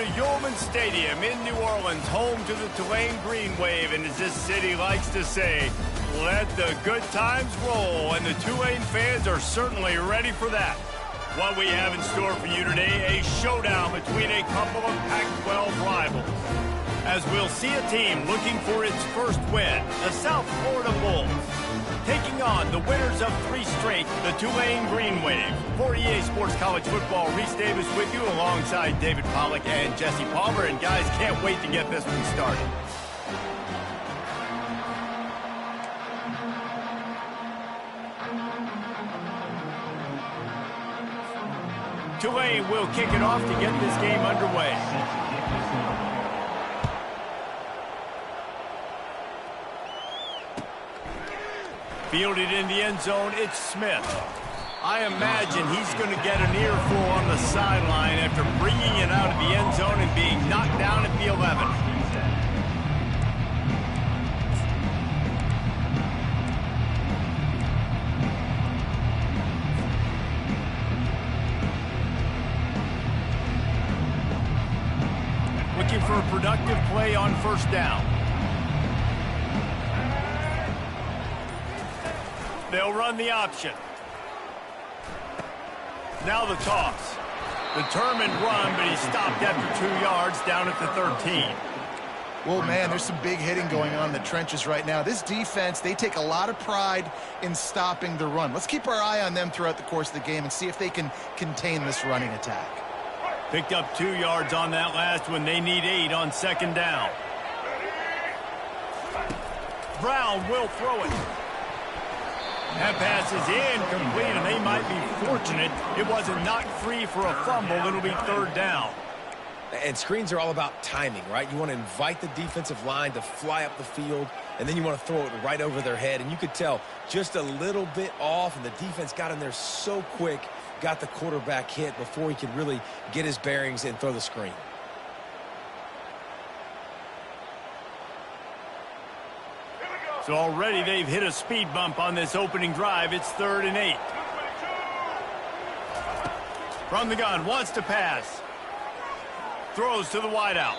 to Yulman Stadium in New Orleans, home to the Tulane Green Wave, and as this city likes to say, let the good times roll, and the Tulane fans are certainly ready for that. What we have in store for you today, a showdown between a couple of Pac-12 rivals. As we'll see a team looking for its first win, the South Florida Bulls, taking on the winners of 3 straight, the Tulane Green Wave. For EA Sports College Football, Reese Davis with you alongside David Pollack and Jesse Palmer. And guys, can't wait to get this one started. Tulane will kick it off to get this game underway. Fielded in the end zone, it's Smith. I imagine he's going to get an earful on the sideline after bringing it out of the end zone and being knocked down at the 11. Looking for a productive play on first down. They'll run the option. Now the toss. Determined run, but he stopped after 2 yards down at the 13. Well, man, there's some big hitting going on in the trenches right now. This defense, they take a lot of pride in stopping the run. Let's keep our eye on them throughout the course of the game and see if they can contain this running attack. Picked up 2 yards on that last one. They need 8 on second down. Brown will throw it. That pass is incomplete, and they might be fortunate it wasn't knocked free for a fumble. It'll be third down. And screens are all about timing, right? You want to invite the defensive line to fly up the field, and then you want to throw it right over their head. And you could tell just a little bit off, and the defense got in there so quick, got the quarterback hit before he could really get his bearings and throw the screen. So already they've hit a speed bump on this opening drive. It's 3rd and 8. From the gun, wants to pass. Throws to the wideout.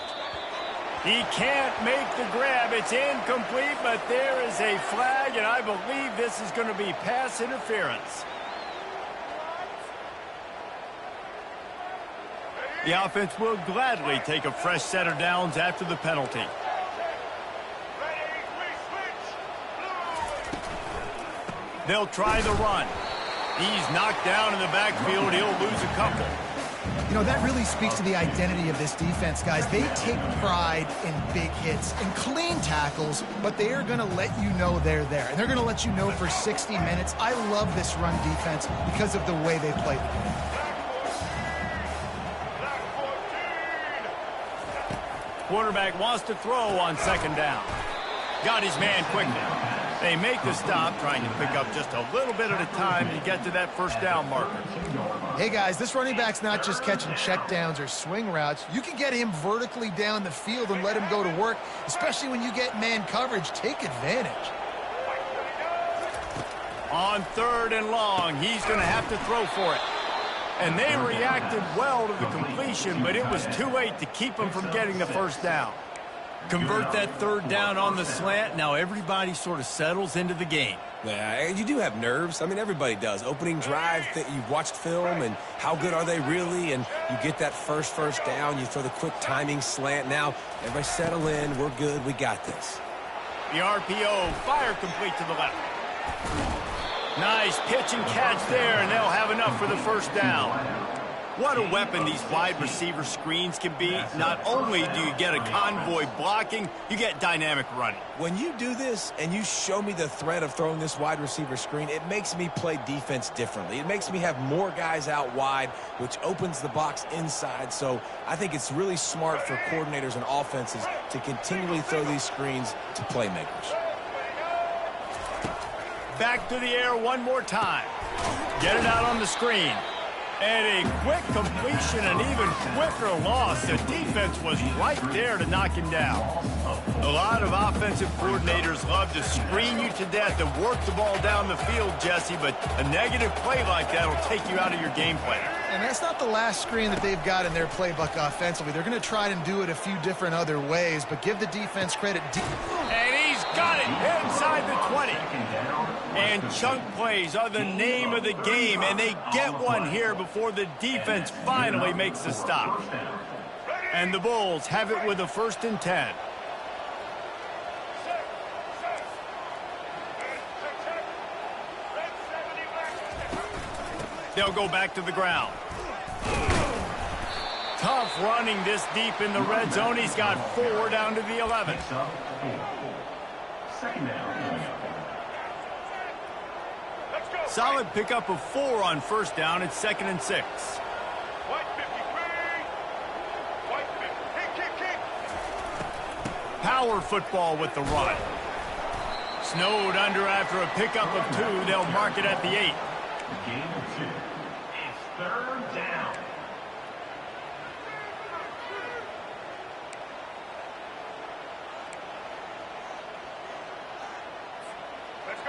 He can't make the grab. It's incomplete, but there is a flag, and I believe this is going to be pass interference. The offense will gladly take a fresh set of downs after the penalty. They'll try the run. He's knocked down in the backfield. He'll lose a couple. You know, that really speaks to the identity of this defense, guys. They take pride in big hits and clean tackles, but they are going to let you know they're there. And they're going to let you know for 60 minutes. I love this run defense because of the way they play the game. Quarterback wants to throw on second down. Got his man quickly. They make the stop, trying to pick up just a little bit at a time to get to that first down marker. Hey, guys, this running back's not just catching checkdowns or swing routes. You can get him vertically down the field and let him go to work, especially when you get man coverage. Take advantage. On 3rd and long, he's going to have to throw for it. And they reacted well to the completion, but it was too late to keep him from getting the first down. Convert that 3rd down on the slant. Now everybody sort of settles into the game. Yeah, you do have nerves. I mean, everybody does. Opening drive, you've watched film, and how good are they really? And you get that first down. You throw the quick timing slant. Now, everybody settle in. We're good. We got this. The RPO, fire complete to the left. Nice pitch and catch there, and they'll have enough for the first down. What a weapon these wide receiver screens can be. Not only do you get a convoy blocking, you get dynamic running. When you do this and you show me the threat of throwing this wide receiver screen, it makes me play defense differently. It makes me have more guys out wide, which opens the box inside. So I think it's really smart for coordinators and offenses to continually throw these screens to playmakers. Back to the air one more time. Get it out on the screen. And a quick completion, an even quicker loss. The defense was right there to knock him down. A lot of offensive coordinators love to screen you to death and work the ball down the field, Jesse, but a negative play like that will take you out of your game plan. And that's not the last screen that they've got in their playbook offensively. They're going to try and do it a few different other ways, but give the defense credit. And he's got it inside the 20. And chunk plays are the name of the game, and they get one here before the defense finally makes the stop. And the Bulls have it with a 1st and 10. They'll go back to the ground. Tough running this deep in the red zone. He's got 4 down to the 11. Solid pickup of 4 on 1st down. It's 2nd and 6. Power football with the run. Snowed under after a pickup of 2. They'll mark it at the 8. Game 2. It's 3rd down.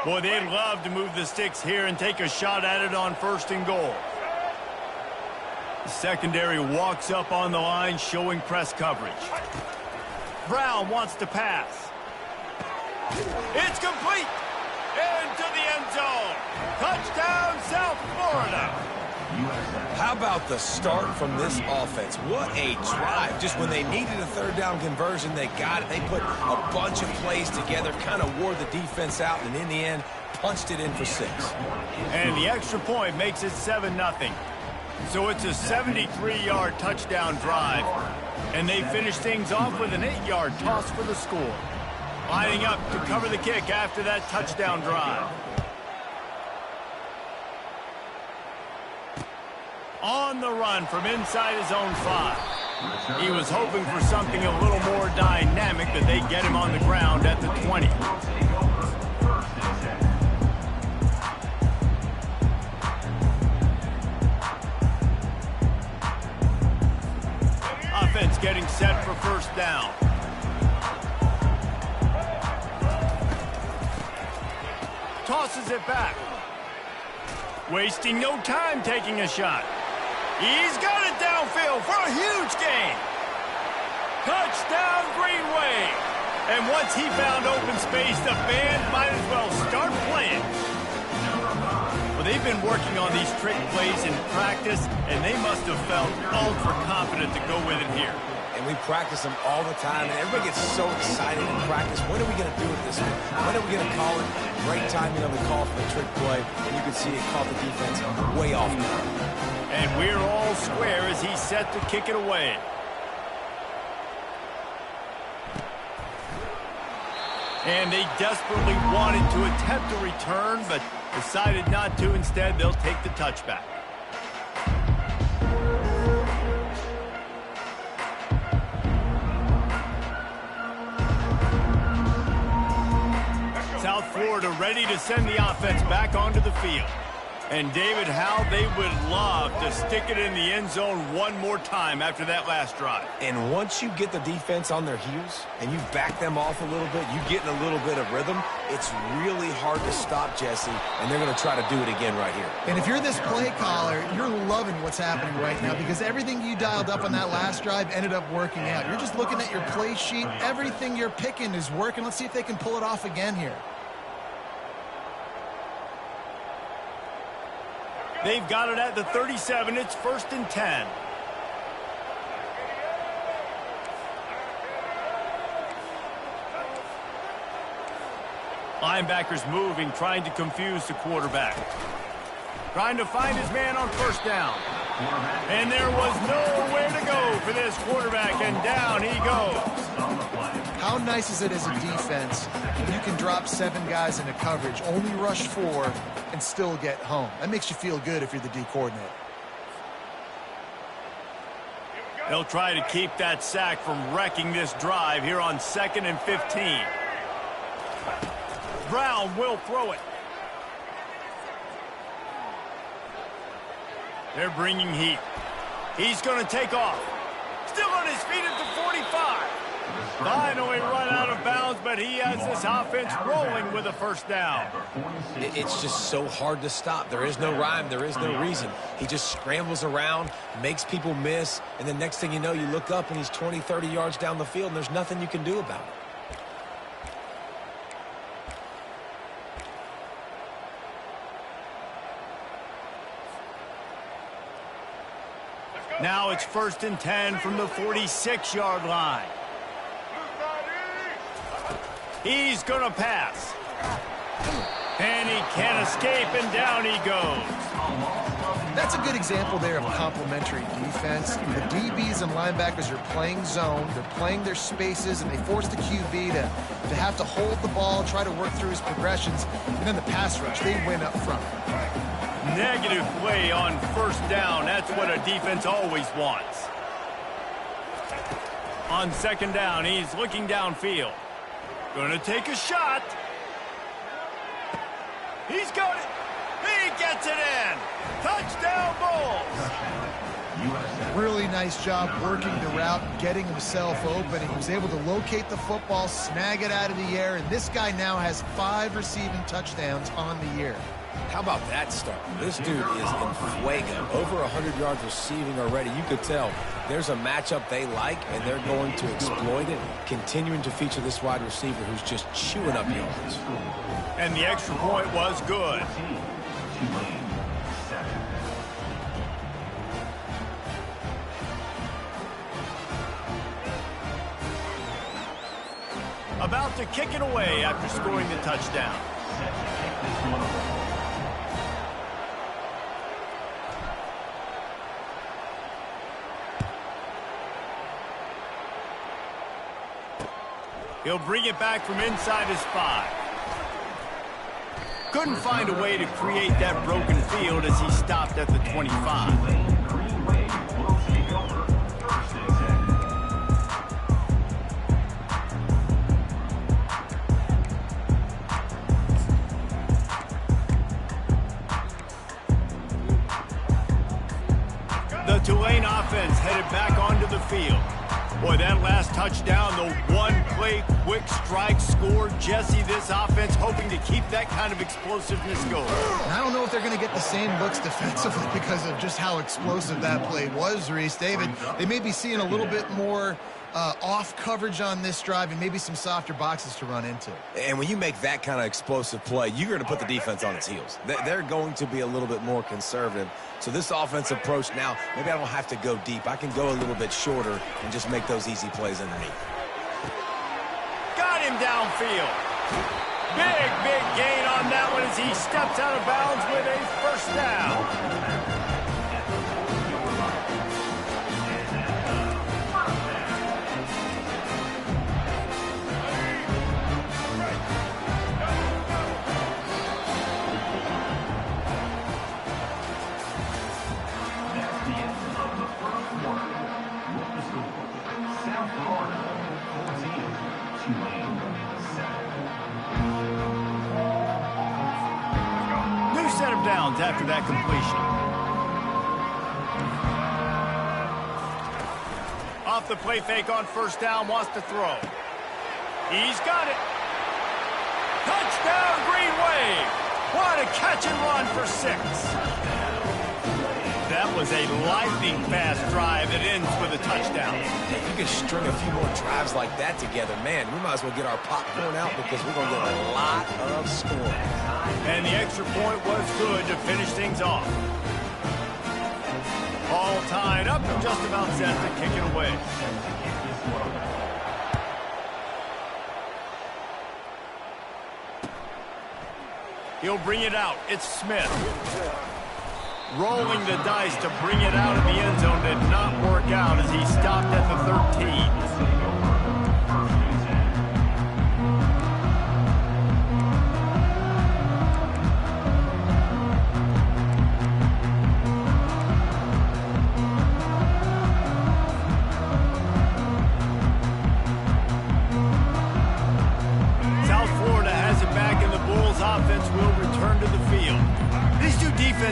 Boy, they'd love to move the sticks here and take a shot at it on 1st and goal. The secondary walks up on the line, showing press coverage. Brown wants to pass. It's complete. Into the end zone. Touchdown, South Florida. How about the start from this offense? What a drive. Just when they needed a 3rd down conversion, they got it. They put a bunch of plays together, kind of wore the defense out, and in the end, punched it in for 6. And the extra point makes it 7-0. So it's a 73-yard touchdown drive. And they finish things off with an 8-yard toss for the score. Lining up to cover the kick after that touchdown drive. On the run from inside his own 5. He was hoping for something a little more dynamic, but they get him on the ground at the 20. Offense getting set for 1st down. Tosses it back. Wasting no time taking a shot. He's got it downfield for a huge gain. Touchdown, Green Wave. And once he found open space, the band might as well start playing. Well, they've been working on these trick plays in practice, and they must have felt ultra confident to go with it here. And we practice them all the time, and everybody gets so excited in practice. When are we going to do it this way? When are we going to call it? Great timing on the call for the trick play, and you can see it caught the defense way off guard. And we're all square as he's set to kick it away. And they desperately wanted to attempt a return, but decided not to. Instead, they'll take the touchback. South Florida ready to send the offense back onto the field. And David, how they would love to stick it in the end zone one more time after that last drive. And once you get the defense on their heels and you back them off a little bit, you get in a little bit of rhythm, it's really hard to stop, Jesse, and they're going to try to do it again right here. And if you're this play caller, you're loving what's happening right now because everything you dialed up on that last drive ended up working out. You're just looking at your play sheet. Everything you're picking is working. Let's see if they can pull it off again here. They've got it at the 37. It's 1st and 10. Linebackers moving, trying to confuse the quarterback. Trying to find his man on 1st down. And there was nowhere to go for this quarterback, and down he goes. How nice is it as a defense when you can drop 7 guys into coverage, only rush 4, and still get home? That makes you feel good if you're the D coordinator. They'll try to keep that sack from wrecking this drive here on 2nd and 15. Brown will throw it. They're bringing heat. He's going to take off. Still on his feet at the 45. Finally run out of bounds. downs, but he has this offense rolling with a first down. It's just so hard to stop. There is no rhyme. There is no reason. He just scrambles around, makes people miss, and the next thing you know, you look up and he's 20, 30 yards down the field, and there's nothing you can do about it. Now it's 1st and 10 from the 46-yard line. He's going to pass. And he can't escape, and down he goes. That's a good example there of complementary defense. The DBs and linebackers are playing zone. They're playing their spaces, and they force the QB to have to hold the ball, try to work through his progressions. And then the pass rush, they win up front. Negative play on 1st down. That's what a defense always wants. On 2nd down, he's looking downfield. Gonna take a shot. He's got it. He gets it in. Touchdown, Bulls. Really nice job working the route, getting himself open. He was able to locate the football, snag it out of the air, and this guy now has 5 receiving touchdowns on the year. How about that start? This dude is in fuego. Over 100 yards receiving already. You could tell there's a matchup they like, and they're going to exploit it, continuing to feature this wide receiver who's just chewing up yards. And the extra point was good. About to kick it away after scoring the touchdown. He'll bring it back from inside his 5. Couldn't find a way to create that broken field as he stopped at the 25. The Tulane offense headed back onto the field. Boy, that last touchdown, the one-play quick strike score. Jesse, this offense hoping to keep that kind of explosiveness going. And I don't know if they're going to get the same looks defensively because of just how explosive that play was, Reese. David, they may be seeing a little bit more off coverage on this drive and maybe some softer boxes to run into. And when you make that kind of explosive play, you're going to put the defense on its heels. They're going to be a little bit more conservative. So this offensive approach now, maybe I don't have to go deep. I can go a little bit shorter and just make those easy plays underneath. Got him downfield. Big gain on that one as he steps out of bounds with a first down. Downs after that completion. Off the play fake on 1st down, wants to throw. He's got it. Touchdown, Green Wave. What a catch and run for 6. That was a lightning-fast drive that ends with a touchdown. You can string a few more drives like that together. Man, we might as well get our popcorn out because we're going to get a lot of scoring. And the extra point was good to finish things off. All tied up and just about set to kick it away. He'll bring it out. It's Smith. Rolling the dice to bring it out of the end zone did not work out as he stopped at the 13.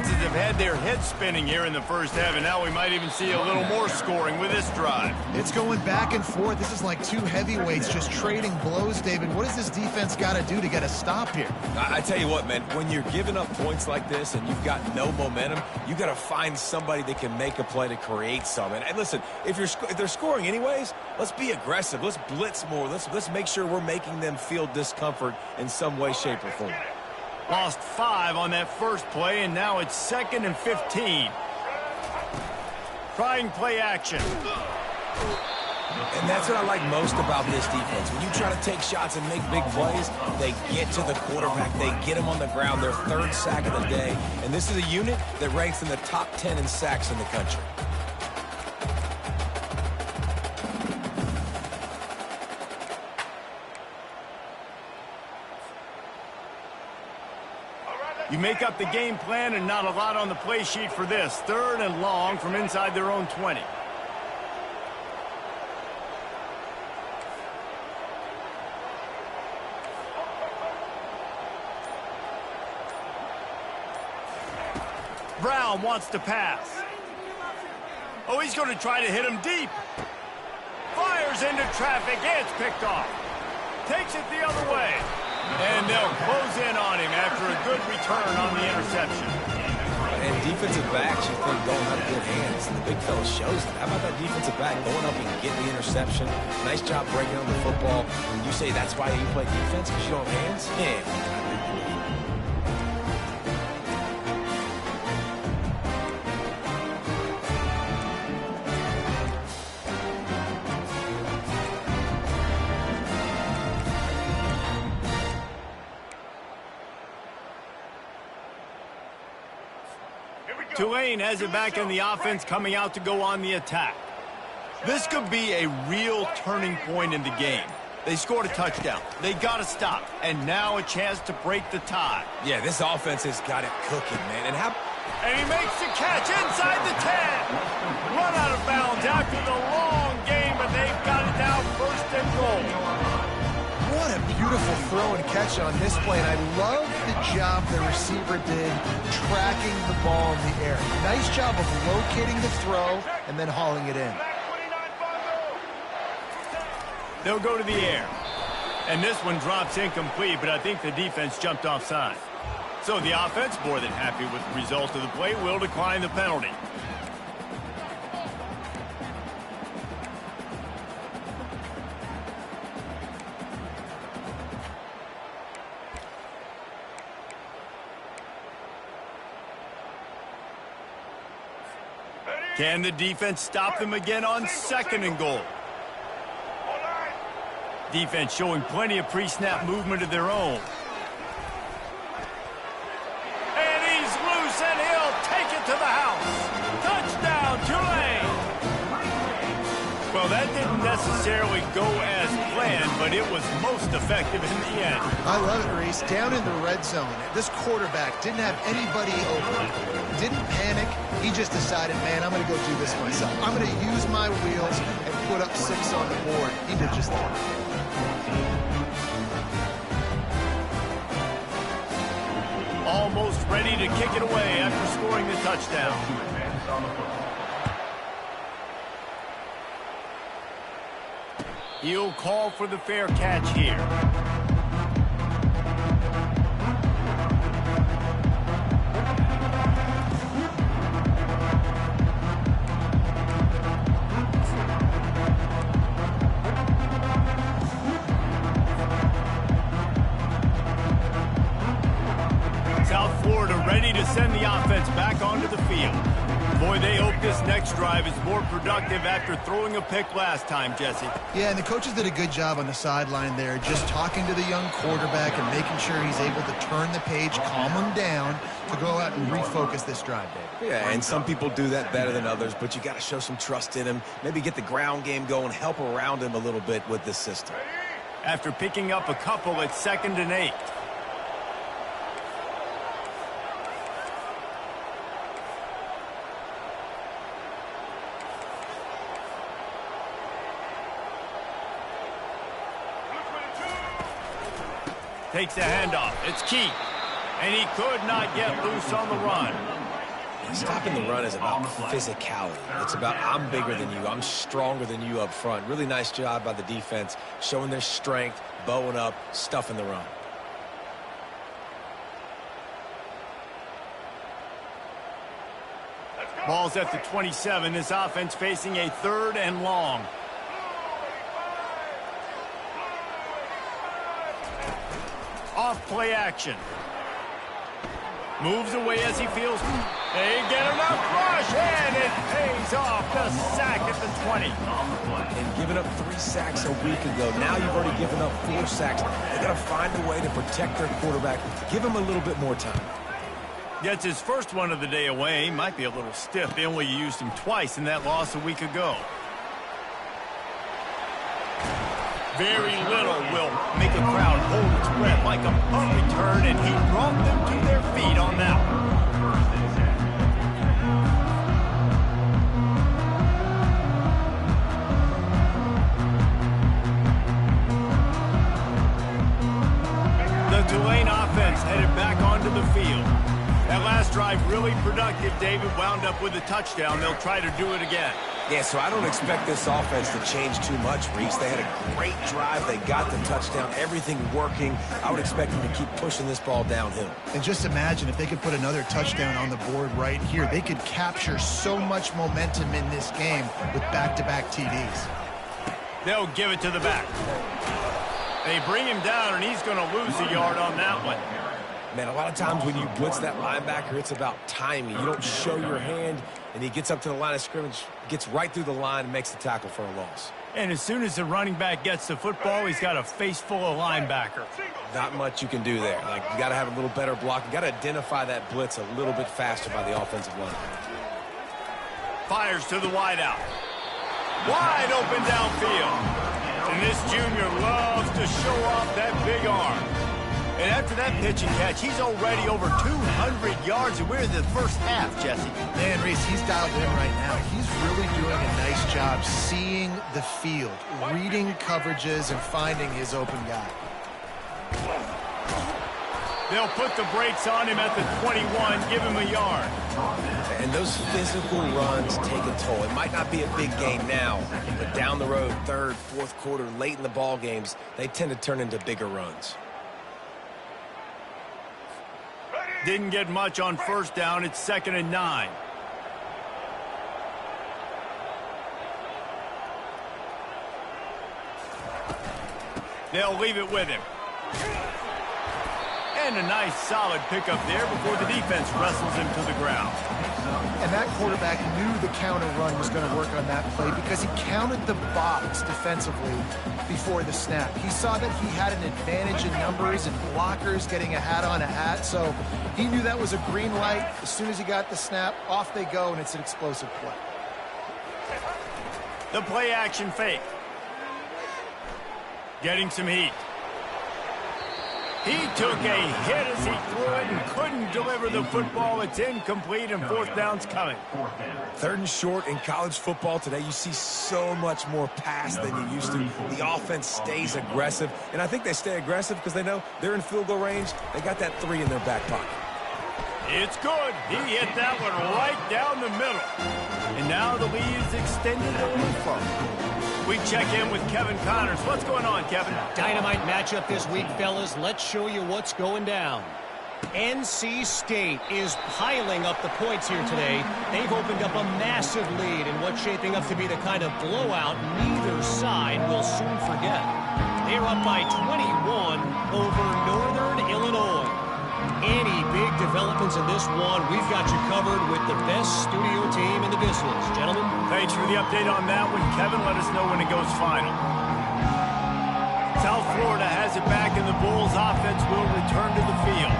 defenses have had their heads spinning here in the first half, and now we might even see a little more scoring with this drive. It's going back and forth. This is like two heavyweights just trading blows, David. What does this defense got to do to get a stop here? I tell you what, man, when you're giving up points like this and you've got no momentum, you got to find somebody that can make a play to create some. And listen, if they're scoring anyways, let's be aggressive. Let's blitz more. Let's make sure we're making them feel discomfort in some way, shape, or form. Lost 5 on that first play, and now it's 2nd and 15. Trying play action. And that's what I like most about this defense. When you try to take shots and make big plays, they get to the quarterback. They get him on the ground. Their 3rd sack of the day. And this is a unit that ranks in the top 10 in sacks in the country. You make up the game plan and not a lot on the play sheet for this. 3rd and long from inside their own 20. Brown wants to pass. Oh, he's going to try to hit him deep. Fires into traffic. It's picked off. Takes it the other way. And they'll close in on him after a good return on the interception. And defensive backs, you think, don't have good hands. And the big fella shows that. How about that defensive back going up and getting the interception? Nice job breaking on the football. And you say that's why you play defense, because you don't have hands? Yeah. Tulane has it back in the offense, coming out to go on the attack. This could be a real turning point in the game. They scored a touchdown. They got to stop. And now a chance to break the tie. Yeah, this offense has got it cooking, man. And he makes the catch inside the 10. Run out of bounds after the long game, but they've got it down 1st and goal. What a beautiful throw and catch on this play. And I love the job the receiver did tracking the ball in the air. Nice job of locating the throw and then hauling it in. They'll go to the air. And this one drops incomplete, but I think the defense jumped offside. So the offense, more than happy with the result of the play, will decline the penalty. Can the defense stop them again on 2nd and goal? Defense showing plenty of pre-snap movement of their own. And he's loose, and he'll take it to the house. Touchdown, Tulane! Well, that didn't necessarily go as planned, but it was most effective in the end. I love it, Reese. Down in the red zone, this quarterback didn't have anybody open. Didn't panic. He just decided, man, I'm going to go do this myself. I'm going to use my wheels and put up 6 on the board. He did just that. Almost ready to kick it away after scoring the touchdown. He'll call for the fair catch here. South Florida ready to send the offense back onto the field. Boy, they hope this next drive is more productive after throwing a pick last time, Jesse. Yeah, and the coaches did a good job on the sideline there, just talking to the young quarterback and making sure he's able to turn the page, calm him down to go out and refocus this drive, Dave. Yeah, and some people do that better than others, but you got to show some trust in him, maybe get the ground game going, help around him a little bit with this system. After picking up a couple at 2nd and 8. Takes a handoff. It's Keith. And he could not get loose on the run. Stopping the run is about physicality. It's about I'm bigger than you. I'm stronger than you up front. Really nice job by the defense, showing their strength, bowing up, stuffing the run. Ball's at the 27. This offense facing a 3rd and long. Off play action. Moves away as he feels. They get enough rush, and it pays off. The sack at the 20. And giving up 3 sacks a week ago. Now you've already given up 4 sacks. They got to find a way to protect their quarterback. Give him a little bit more time. Gets his first one of the day away. Might be a little stiff. They only used him twice in that loss a week ago. Very little will make a crowd hold its breath like a punt return, and he brought them to their feet on that one. The Tulane offense headed back onto the field. That last drive really productive. David wound up with a touchdown. They'll try to do it again. Yeah, so I don't expect this offense to change too much, Reese. They had a great drive. They got the touchdown. Everything working. I would expect them to keep pushing this ball downhill. And just imagine if they could put another touchdown on the board right here. They could capture so much momentum in this game with back-to-back TDs. They'll give it to the back. They bring him down, and he's going to lose a yard on that one. Man, a lot of times when you blitz that linebacker, it's about timing. You don't show your hand, and he gets up to the line of scrimmage, gets right through the line, and makes the tackle for a loss. And as soon as the running back gets the football, he's got a face full of linebacker. Not much you can do there. Like, you got to have a little better block. You got to identify that blitz a little bit faster by the offensive line. Fires to the wideout. Wide open downfield. And this junior loves to show off that big arm. And after that pitch and catch, he's already over 200 yards, and we're in the first half, Jesse. Man, Reese, he's dialed in right now. He's really doing a nice job seeing the field, reading coverages, and finding his open guy. They'll put the brakes on him at the 21, give him a yard. And those physical runs take a toll. It might not be a big game now, but down the road, 3rd, 4th quarter, late in the ball games, they tend to turn into bigger runs. Didn't get much on 1st down. It's 2nd and 9. They'll leave it with him. And a nice solid pickup there before the defense wrestles him to the ground. And that quarterback knew the counter run was going to work on that play because he counted the box defensively before the snap. He saw that he had an advantage in numbers and blockers getting a hat on a hat, so he knew that was a green light. As soon as he got the snap, off they go, and it's an explosive play. The play action fake. Getting some heat. He took a hit as he threw it and couldn't deliver the football. It's incomplete, and 4th down's coming. 3rd and short in college football today. You see so much more pass than you used to. The offense stays aggressive, and I think they stay aggressive because they know they're in field goal range. They got that 3 in their back pocket. It's good. He hit that one right down the middle. And now the lead is extended a little further. We check in with Kevin Connors. What's going on, Kevin? Dynamite matchup this week, fellas. Let's show you what's going down. NC State is piling up the points here today. They've opened up a massive lead in what's shaping up to be the kind of blowout neither side will soon forget. They're up by 21 over Northern Illinois. Any big developments in this one, we've got you covered with the best studio team in the business. Gentlemen. Thanks for the update on that one, Kevin. Let us know when it goes final. South Florida has it back, and the Bulls offense will return to the field.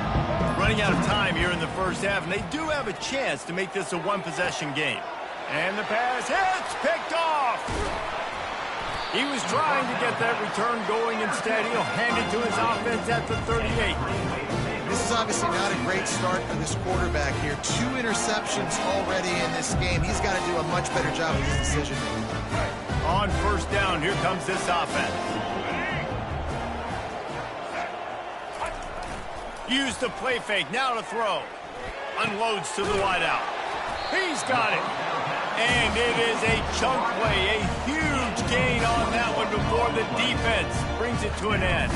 Running out of time here in the first half, and they do have a chance to make this a one-possession game. And the pass hits, picked off. He was trying to get that return going. Instead, he'll hand it to his offense at the 38. This is obviously not a great start for this quarterback here. 2 interceptions already in this game. He's got to do a much better job of his decision making. On 1st down, here comes this offense. Use the play fake, now to throw. Unloads to the wideout. He's got it. And it is a chunk play, a huge gain on that one before the defense brings it to an end.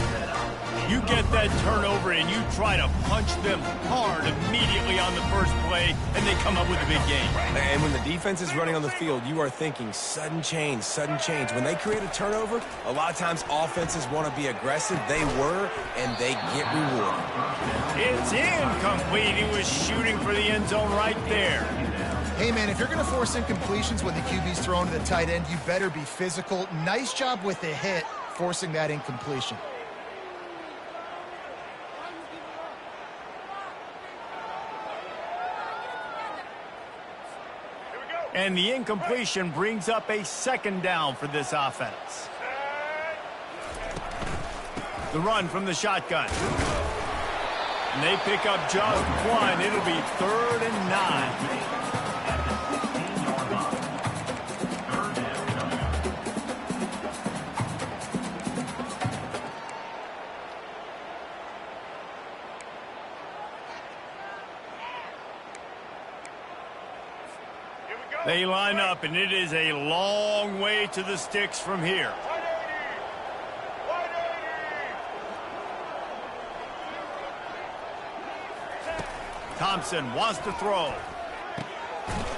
You get that turnover and you try to punch them hard immediately on the first play, and they come up with a big gain. And when the defense is running on the field, you are thinking sudden change, sudden change. When they create a turnover, a lot of times offenses want to be aggressive. They were, and they get rewarded. It's incomplete. He was shooting for the end zone right there. Hey, man, if you're going to force incompletions when the QB's thrown to the tight end, you better be physical. Nice job with the hit, forcing that incompletion. And the incompletion brings up a second down for this offense. The run from the shotgun. And they pick up just one. It'll be 3rd and 9. They line up, and it is a long way to the sticks from here. Thompson wants to throw.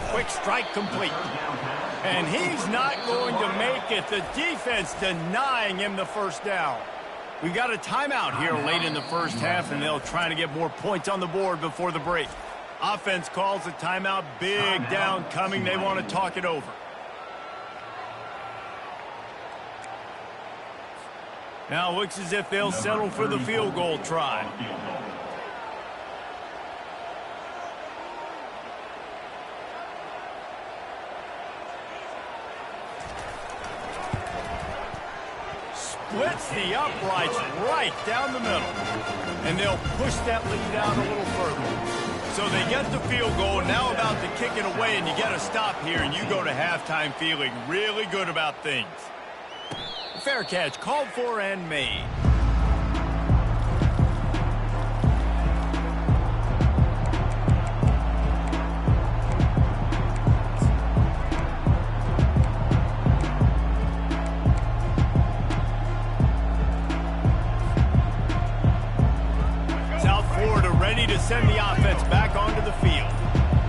Quick strike complete. And he's not going to make it. The defense denying him the first down. We got a timeout here late in the first half, and they'll try to get more points on the board before the break. Offense calls a timeout. Big down coming. They want to talk it over. Now it looks as if they'll settle for the field goal try. Splits the uprights right down the middle. And they'll push that lead down a little further. So they get the field goal, now about to kick it away, and you get a stop here, and you go to halftime feeling really good about things. Fair catch, called for and made. To send the offense back onto the field.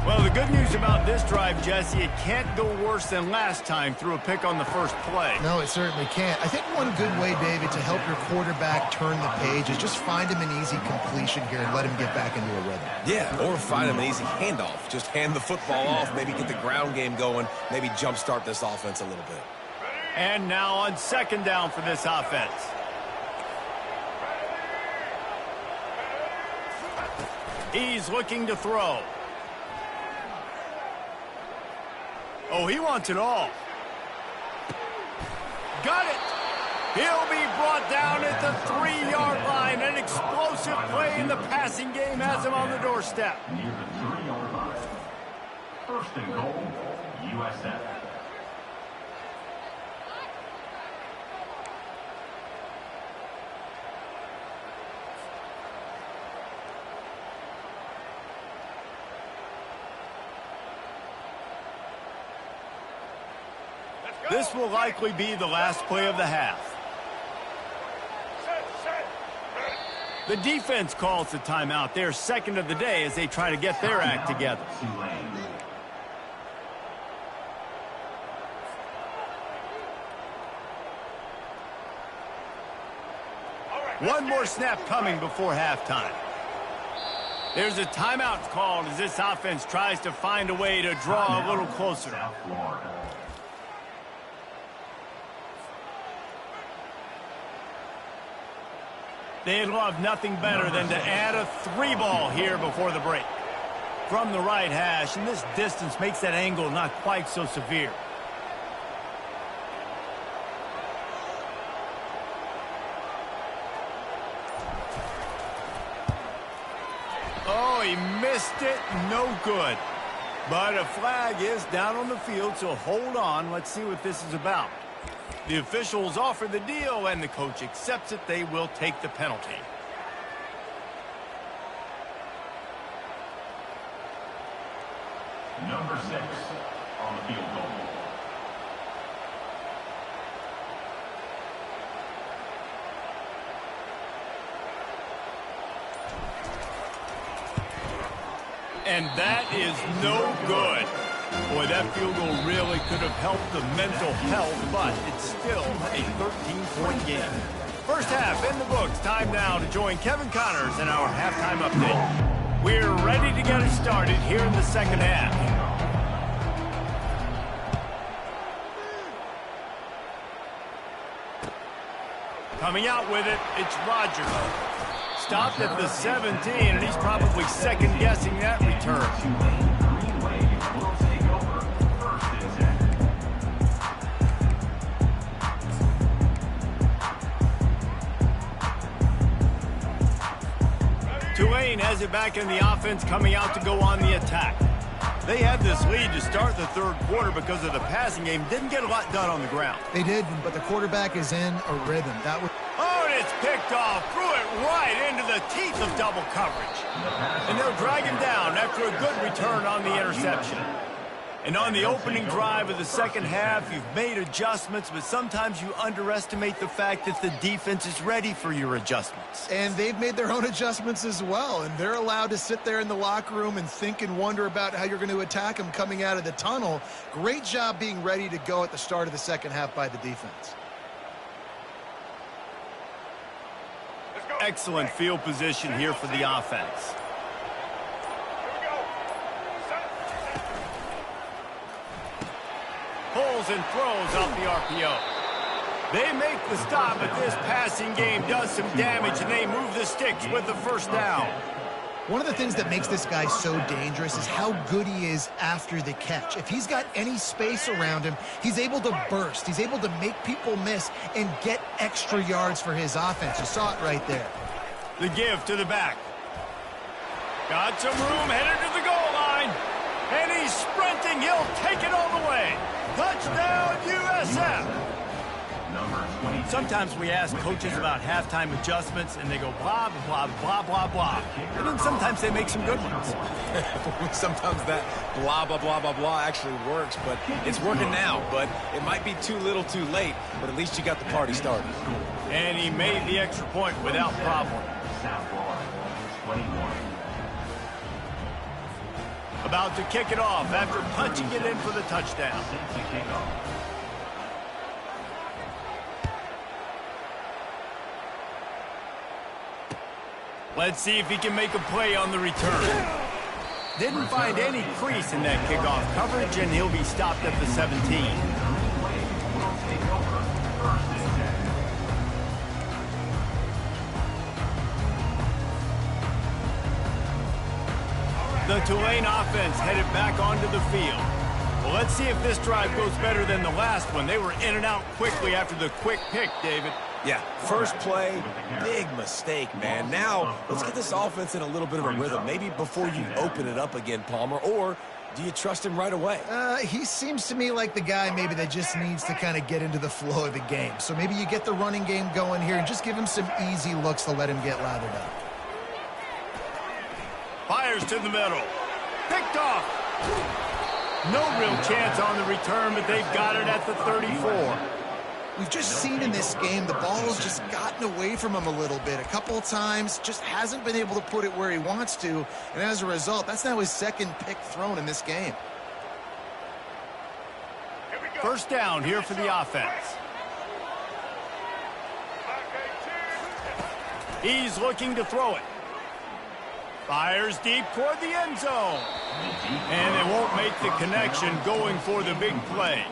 Well, the good news about this drive, Jesse, it can't go worse than last time through a pick on the first play. No, it certainly can't. I think one good way, David, to help your quarterback turn the page is just find him an easy completion here and let him get back into a rhythm. Yeah, or find him an easy handoff. Just hand the football off, maybe get the ground game going, maybe jumpstart this offense a little bit. And now on second down for this offense. He's looking to throw. Oh, he wants it all. Got it. He'll be brought down at the 3-yard line. An explosive play in the passing game has him on the doorstep. Near the 3-yard line. 1st and goal, USF. This will likely be the last play of the half. The defense calls the timeout. Their second of the day as they try to get their act together. One more snap coming before halftime. There's a timeout called as this offense tries to find a way to draw a little closer. They'd love nothing better than to add a 3-ball here before the break. From the right hash, and this distance makes that angle not quite so severe. Oh, he missed it. No good. But a flag is down on the field, so hold on. Let's see what this is about. The officials offer the deal, and the coach accepts it. They will take the penalty. Number 6 on the field goal. And that is no good. Boy, that field goal really could have helped the mental health, but it's still a 13-point game. First half in the books. Time now to join Kevin Connors in our halftime update. We're ready to get it started here in the second half. Coming out with it, it's Rogers. Stopped at the 17, and he's probably second-guessing that return. Tulane has it back in the offense, coming out to go on the attack. They had this lead to start the third quarter because of the passing game. Didn't get a lot done on the ground. They did, but the quarterback is in a rhythm. That was... Oh, and it's picked off. Threw it right into the teeth of double coverage. And they'll drag him down after a good return on the interception. And on the opening drive of the second half, you've made adjustments, but sometimes you underestimate the fact that the defense is ready for your adjustments. And they've made their own adjustments as well, and they're allowed to sit there in the locker room and think and wonder about how you're going to attack them coming out of the tunnel. Great job being ready to go at the start of the second half by the defense. Excellent field position here for the offense. Pulls and throws off the RPO. They make the stop, but this passing game does some damage, and they move the sticks with the first down. One of the things that makes this guy so dangerous is how good he is after the catch. If he's got any space around him, he's able to burst. He's able to make people miss and get extra yards for his offense. You saw it right there. The give to the back. Got some room, headed to the goal line. And he's sprinting. He'll take it all the way. Touchdown, USF. Sometimes we ask coaches about halftime adjustments, and they go blah, blah, blah, blah, blah. And then sometimes they make some good ones. Sometimes that blah, blah, blah, blah, blah actually works, but it's working now. But it might be too little too late, but at least you got the party started. And he made the extra point without problem. About to kick it off after punching it in for the touchdown. Let's see if he can make a play on the return. Didn't find any crease in that kickoff coverage, and he'll be stopped at the 17. The Tulane offense headed back onto the field. Well, let's see if this drive goes better than the last one. They were in and out quickly after the quick pick, David. Yeah, first play, big mistake, man. Now, let's get this offense in a little bit of a rhythm. Maybe before you open it up again, Palmer, or do you trust him right away? He seems to me like the guy maybe that just needs to kind of get into the flow of the game. So maybe you get the running game going here and just give him some easy looks to let him get lathered up. Fires to the middle. Picked off. No real chance on the return, but they've got it at the 34. We've just seen in this game the ball has just gotten away from him a little bit. A couple of times, just hasn't been able to put it where he wants to. And as a result, that's now his second pick thrown in this game. First down here for the offense. He's looking to throw it. Fires deep toward the end zone. And they won't make the connection going for the big play.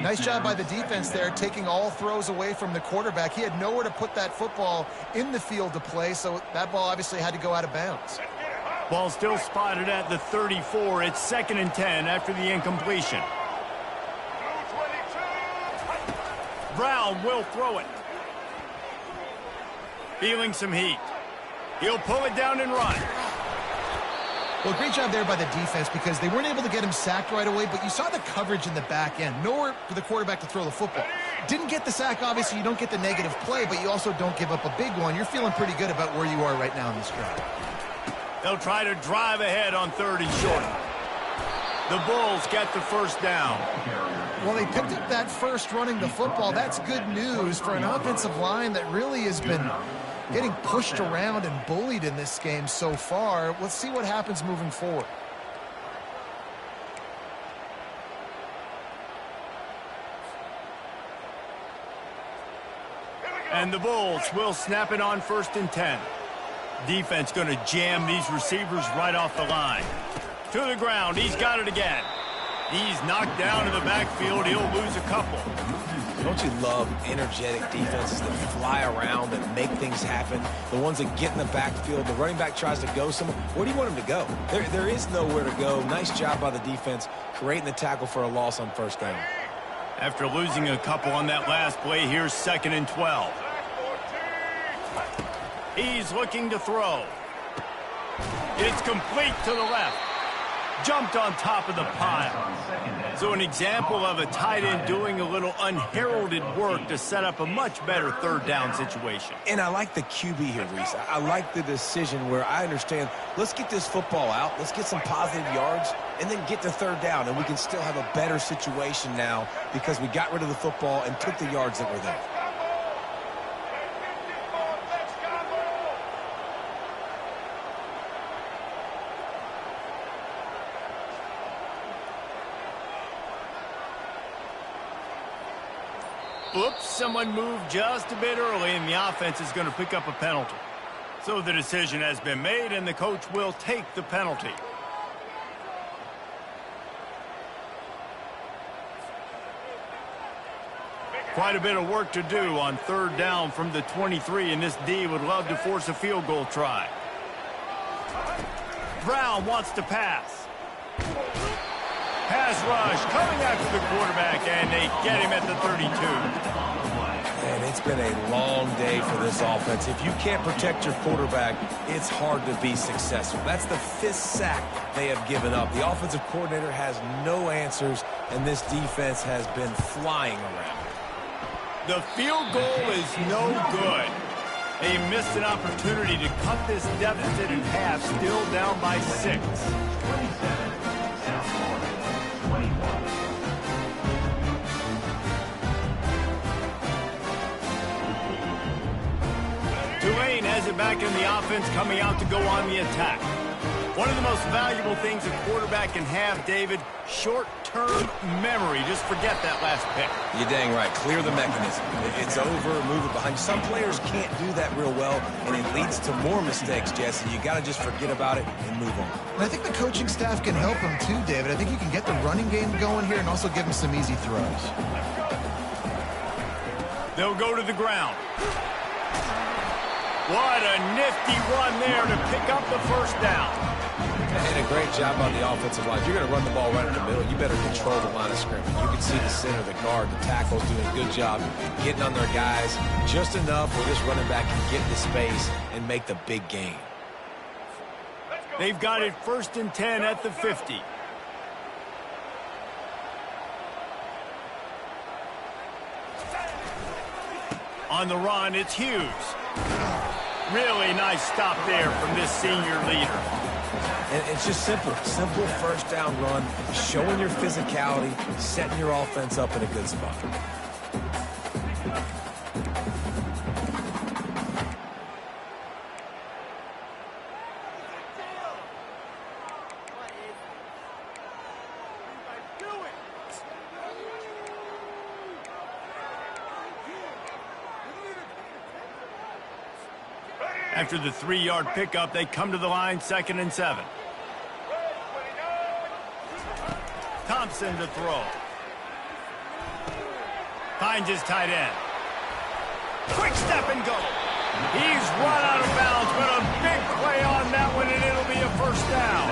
Nice job by the defense there, taking all throws away from the quarterback. He had nowhere to put that football in the field to play, so that ball obviously had to go out of bounds. Ball still spotted at the 34. It's 2nd and 10 after the incompletion. Brown will throw it. Feeling some heat. He'll pull it down and run. Well, great job there by the defense because they weren't able to get him sacked right away, but you saw the coverage in the back end. Nowhere for the quarterback to throw the football. Didn't get the sack, obviously. You don't get the negative play, but you also don't give up a big one. You're feeling pretty good about where you are right now in this drive. They'll try to drive ahead on 3rd and short. The Bulls get the first down. Well, they picked up that first running the football. That's good news for an offensive line that really has been getting pushed around and bullied in this game so far. Let's see what happens moving forward. And the Bulls will snap it on 1st and 10. Defense going to jam these receivers right off the line. To the ground. He's got it again. He's knocked down in the backfield. He'll lose a couple. Don't you love energetic defenses that fly around and make things happen? The ones that get in the backfield. The running back tries to go somewhere. Where do you want him to go? There is nowhere to go. Nice job by the defense creating the tackle for a loss on 1st down. After losing a couple on that last play, here's 2nd and 12. He's looking to throw. It's complete to the left. Jumped on top of the pile. So an example of a tight end doing a little unheralded work to set up a much better 3rd down situation. And I like the QB here, Reese. I like the decision where I understand, let's get this football out, let's get some positive yards, and then get to 3rd down, and we can still have a better situation now because we got rid of the football and took the yards that were there. Oops, someone moved just a bit early, and the offense is going to pick up a penalty. So the decision has been made, and the coach will take the penalty. Quite a bit of work to do on 3rd down from the 23, and this D would love to force a field goal try. Brown wants to pass. Pass rush coming after the quarterback, and they get him at the 32. Man, it's been a long day for this offense. If you can't protect your quarterback, it's hard to be successful. That's the 5th sack they have given up. The offensive coordinator has no answers, and this defense has been flying around. The field goal is no good. They missed an opportunity to cut this deficit in half, still down by 6. 27. South Florida. 21. Tulane has it back in the offense, coming out to go on the attack. One of the most valuable things a quarterback can have, David, short-term memory. Just forget that last pick. You're dang right. Clear the mechanism. It's over, move it behind you. Some players can't do that real well, and it leads to more mistakes, Jesse. You got to just forget about it and move on. And I think the coaching staff can help him too, David. I think you can get the running game going here and also give him some easy throws. They'll go to the ground. What a nifty run there to pick up the 1st down. And a great job on the offensive line. If you're going to run the ball right in the middle, you better control the line of scrimmage. You can see the center, the guard, the tackles doing a good job getting on their guys just enough where this running back can get into space and make the big gain. They've got it 1st and 10 at the 50. On the run, it's Hughes. Really nice stop there from this senior leader. And it's just simple 1st down run, showing your physicality, setting your offense up in a good spot. After the 3-yard pickup, they come to the line, 2nd and 7. Thompson to throw. Finds his tight end. Quick step and go. He's run out of bounds, but a big play on that one, and it'll be a 1st down.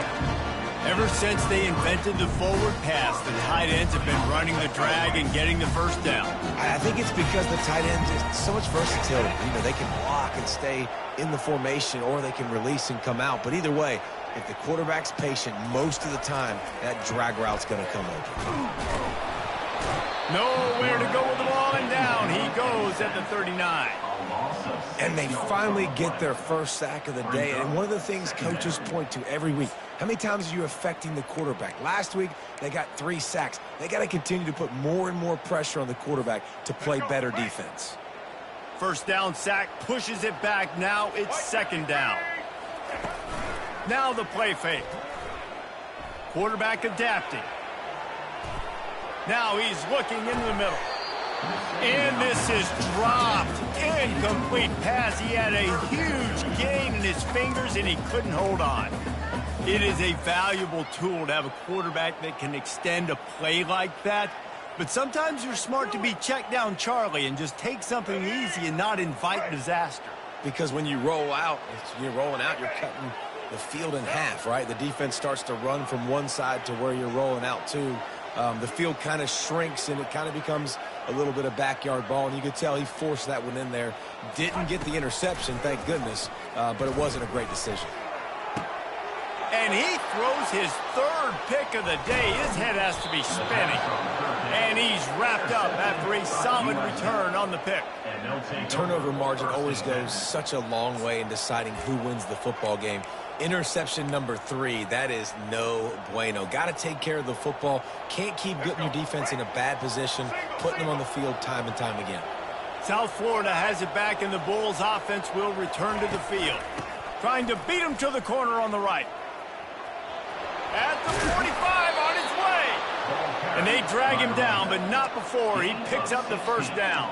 Ever since they invented the forward pass, the tight ends have been running the drag and getting the 1st down. I think it's because the tight ends is so much versatility. You know, they can block and stay in the formation, or they can release and come out. But either way, if the quarterback's patient most of the time, that drag route's going to come open. Nowhere to go with the ball. falling down. He goes at the 39. And they finally get their first sack of the day. And one of the things coaches point to every week, how many times are you affecting the quarterback? Last week, they got 3 sacks. They got to continue to put more and more pressure on the quarterback to play better defense. First down sack, pushes it back. Now it's second down. Now the play fake. Quarterback adapting. Now he's looking into the middle. And this is dropped. Incomplete pass. He had a huge gain in his fingers, and he couldn't hold on. It is a valuable tool to have a quarterback that can extend a play like that. But sometimes you're smart to be check down Charlie and just take something easy and not invite disaster. Because when you roll out, you're rolling out, you're cutting the field in half, right? The defense starts to run from one side to where you're rolling out to. The field kind of shrinks, and it kind of becomes a little bit of backyard ball, and you could tell he forced that one in there. Didn't get the interception, thank goodness, but it wasn't a great decision. And he throws his 3rd pick of the day. His head has to be spinning. And he's wrapped up after a solid return on the pick. Turnover margin always goes such a long way in deciding who wins the football game. Interception number 3, that is no bueno. Got to take care of the football. Can't keep getting your defense in a bad position, putting them on the field time and time again. South Florida has it back, and the Bulls offense will return to the field. Trying to beat him to the corner on the right. At the 45, on his way. And they drag him down, but not before he picks up the first down.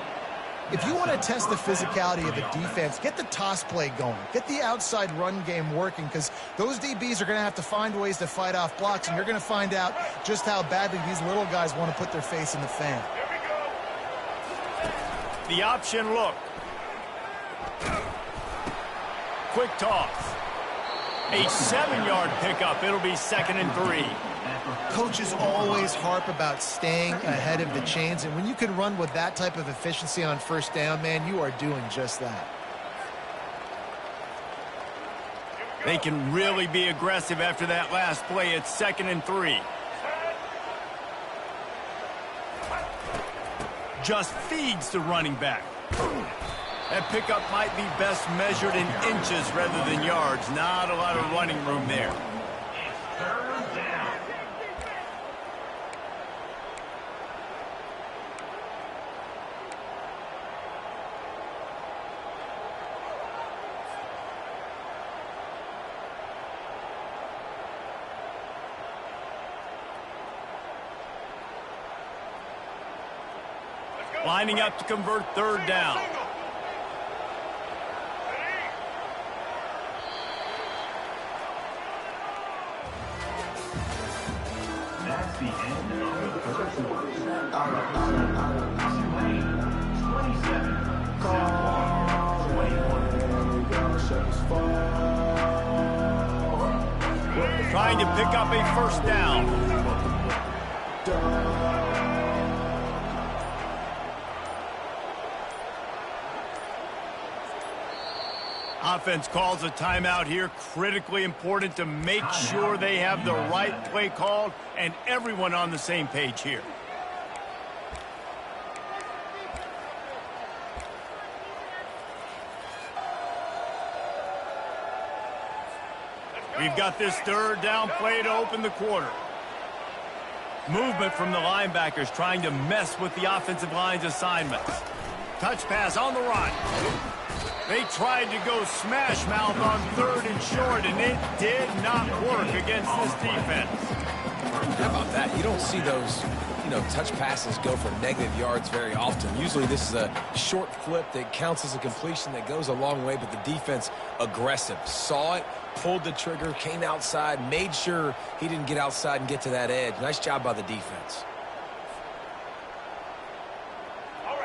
If you want to test the physicality of a defense, get the toss play going. Get the outside run game working, because those DBs are going to have to find ways to fight off blocks, and you're going to find out just how badly these little guys want to put their face in the fan. The option look. Quick toss. A 7-yard pickup. It'll be 2nd and 3. Coaches always harp about staying ahead of the chains, and when you can run with that type of efficiency on first down, man, you are doing just that. They can really be aggressive after that last play. It's 2nd and 3. Just feeds the running back. That pickup might be best measured in inches rather than yards. Not a lot of running room there. Lining up to convert 3rd down. That's the end of the first quarter. 27, South Florida, 21. Trying to pick up a first down. Offense calls a timeout here. Critically important to make sure they have the right play called and everyone on the same page here. We've got this 3rd down play to open the quarter. Movement from the linebackers trying to mess with the offensive line's assignments. Touch pass on the run. They tried to go smash mouth on 3rd and short, and it did not work against this defense. How about that? You don't see those, touch passes go for negative yards very often. Usually this is a short flip that counts as a completion that goes a long way, but the defense aggressive. Saw it, pulled the trigger, came outside, made sure he didn't get outside and get to that edge. Nice job by the defense.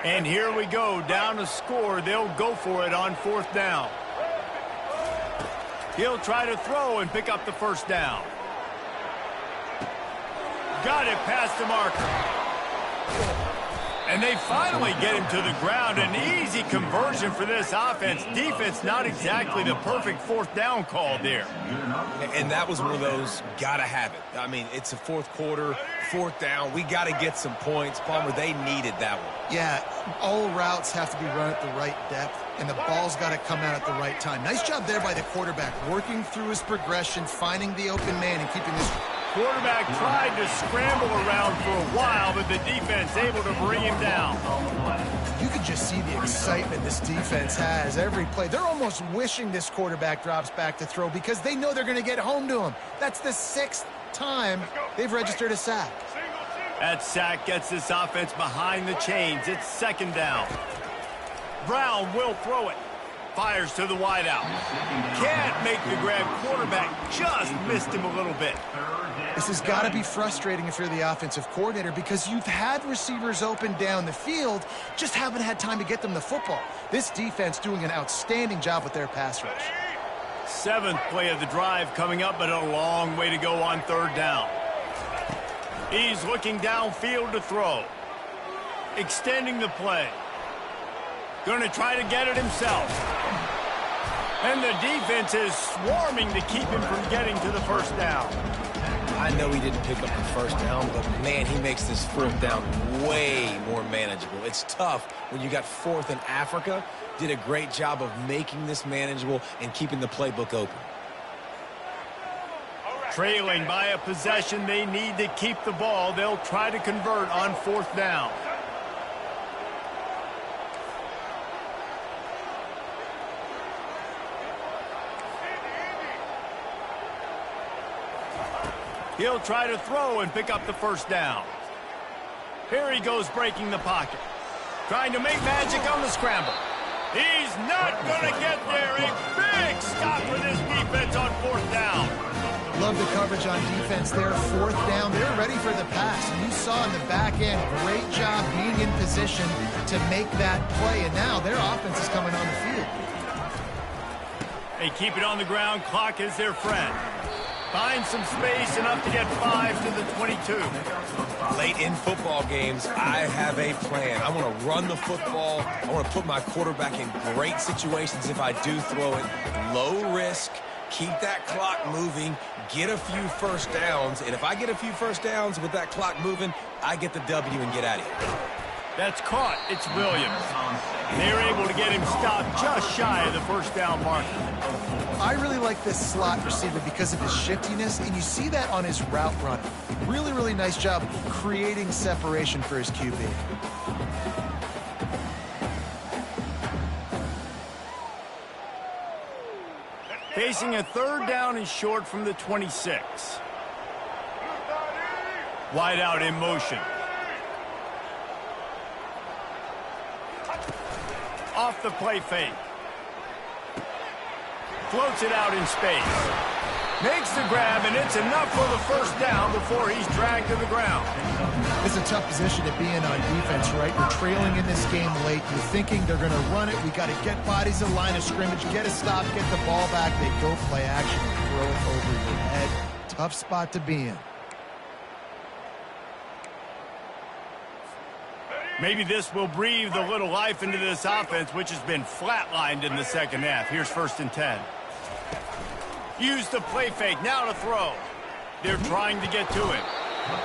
And here we go, down a score. They'll go for it on 4th down. He'll try to throw and pick up the first down. Got it past the marker. And they finally get him to the ground. An easy conversion for this offense. Defense, not exactly the perfect fourth down call there. And that was one of those gotta have it. I mean, it's a fourth quarter, fourth down. We got to get some points. Palmer, they needed that one. Yeah, all routes have to be run at the right depth, and the ball's got to come out at the right time. Nice job there by the quarterback, working through his progression, finding the open man, and keeping his... Quarterback tried to scramble around for a while, but the defense able to bring him down. You can just see the excitement this defense has every play. They're almost wishing this quarterback drops back to throw because they know they're going to get home to him. That's the 6th time they've registered a sack. That sack gets this offense behind the chains. It's 2nd down. Brown will throw it. Fires to the wideout. Can't make the grab. Quarterback just missed him a little bit. This has got to be frustrating if you're the offensive coordinator because you've had receivers open down the field, just haven't had time to get them the football. This defense doing an outstanding job with their pass rush. 7th play of the drive coming up, but a long way to go on 3rd down. He's looking downfield to throw. Extending the play. Going to try to get it himself. And the defense is swarming to keep him from getting to the 1st down. I know he didn't pick up the 1st down, but, man, he makes this 4th down way more manageable. It's tough when you got 4th in Africa. Did a great job of making this manageable and keeping the playbook open. Trailing by a possession, they need to keep the ball. They'll try to convert on 4th down. He'll try to throw and pick up the 1st down. Here he goes breaking the pocket. Trying to make magic on the scramble. He's not going to get there. A big stop for this defense on 4th down. Love the coverage on defense there. 4th down. They're ready for the pass. And you saw in the back end, great job being in position to make that play. And now their offense is coming on the field. They keep it on the ground. Clock is their friend. Find some space, enough to get 5 to the 22. Late in football games, I have a plan. I want to run the football. I want to put my quarterback in great situations if I do throw it. Low risk, keep that clock moving, get a few 1st downs. And if I get a few 1st downs with that clock moving, I get the W and get out of here. That's caught. It's Williams. They're able to get him stopped just shy of the 1st down marker. I really like this slot receiver because of his shiftiness, and you see that on his route run. Really, really nice job creating separation for his QB. Facing a 3rd down and short from the 26. Wide out in motion. Off the play fake. Floats it out in space. Makes the grab, and it's enough for the 1st down before he's dragged to the ground. It's a tough position to be in on defense, right? You're trailing in this game late. You're thinking they're going to run it. We got to get bodies in line of scrimmage, get a stop, get the ball back. They go play action and throw it over your head. Tough spot to be in. Maybe this will breathe a little life into this offense, which has been flatlined in the 2nd half. Here's 1st and 10. Use the play fake, now to throw. They're trying to get to it.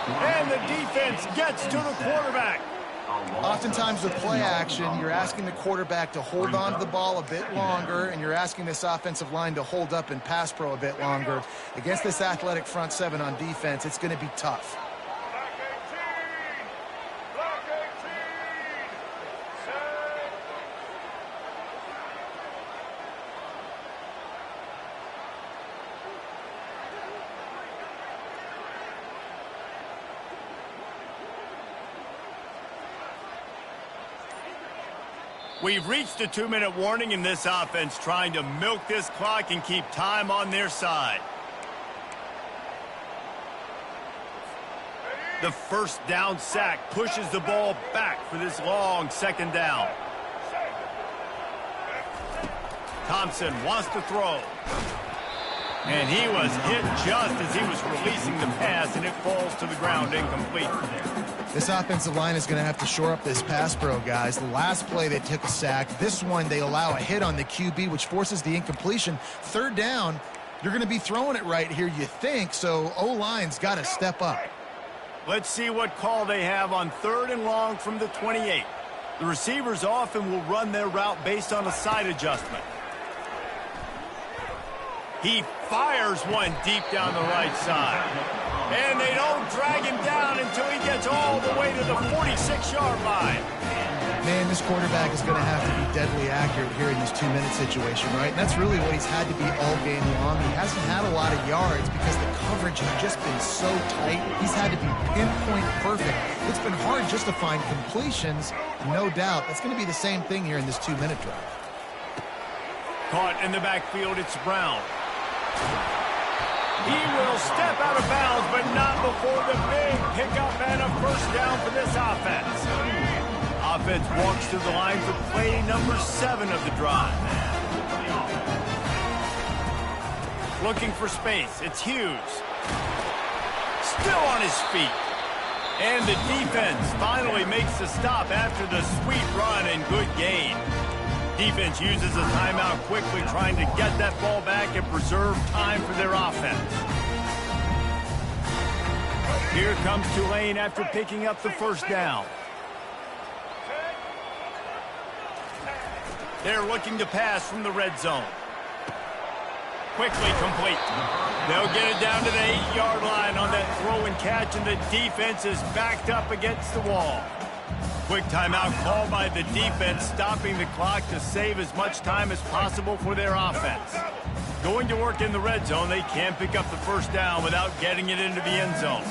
And the defense gets to the quarterback. Oftentimes with play action, you're asking the quarterback to hold on to the ball a bit longer, and you're asking this offensive line to hold up and pass pro a bit longer. Against this athletic front 7 on defense, it's going to be tough. We've reached a 2-minute warning in this offense, trying to milk this clock and keep time on their side. The 1st down sack pushes the ball back for this long 2nd down. Thompson wants to throw. And he was hit just as he was releasing the pass, and it falls to the ground incomplete. This offensive line is going to have to shore up this pass pro, guys. The last play they took a sack. This one they allow a hit on the QB, which forces the incompletion. Third down, you're going to be throwing it right here, you think, so O-line's got to step up. Let's see what call they have on 3rd and long from the 28. The receivers often will run their route based on a side adjustment. He fires one deep down the right side. And they don't drag him down until he gets all the way to the 46-yard line. Man, this quarterback is going to have to be deadly accurate here in this 2-minute situation, right? And that's really what he's had to be all game long. He hasn't had a lot of yards because the coverage has just been so tight. He's had to be pinpoint perfect. It's been hard just to find completions, no doubt. That's going to be the same thing here in this 2-minute drive. Caught in the backfield, it's Brown. He will step out of bounds, but not before the big pickup and a first down for this offense. Offense walks to the line for play number 7 of the drive. Looking for space. It's Hughes. Still on his feet. And the defense finally makes the stop after the sweet run and good gain. Defense uses a timeout quickly, trying to get that ball back and preserve time for their offense. Here comes Tulane after picking up the first down. They're looking to pass from the red zone. Quickly complete. They'll get it down to the 8-yard line on that throw and catch, and the defense is backed up against the wall. Quick timeout called by the defense, stopping the clock to save as much time as possible for their offense. Going to work in the red zone, they can pick up the first down without getting it into the end zone.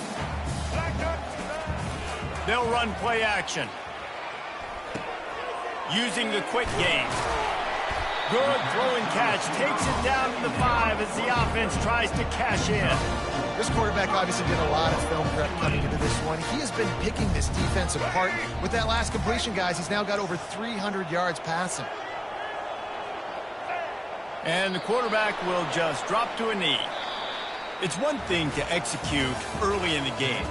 They'll run play action. Using the quick game. Good throw and catch. Takes it down to the 5 as the offense tries to cash in. This quarterback obviously did a lot of film prep coming into this one. He has been picking this defense apart. With that last completion, guys, he's now got over 300 yards passing. And the quarterback will just drop to a knee. It's one thing to execute early in the game.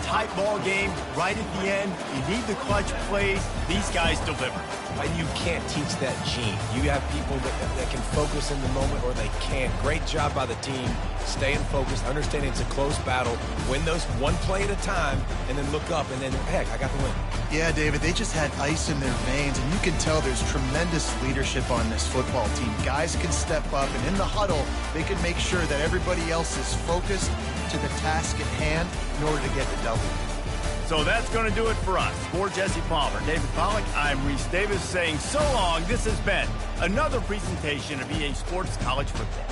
Tight ball game, right at the end. You need the clutch plays. These guys deliver. And you can't teach that gene. You have people that can focus in the moment or they can't. Great job by the team, staying focused, understanding it's a close battle, win those one play at a time, and then look up, and then, heck, I got the win. Yeah, David, they just had ice in their veins, and you can tell there's tremendous leadership on this football team. Guys can step up, and in the huddle, they can make sure that everybody else is focused to the task at hand in order to get the W. So that's going to do it for us. For Jesse Palmer, David Pollack, I'm Reese Davis saying so long. This has been another presentation of EA Sports College Football.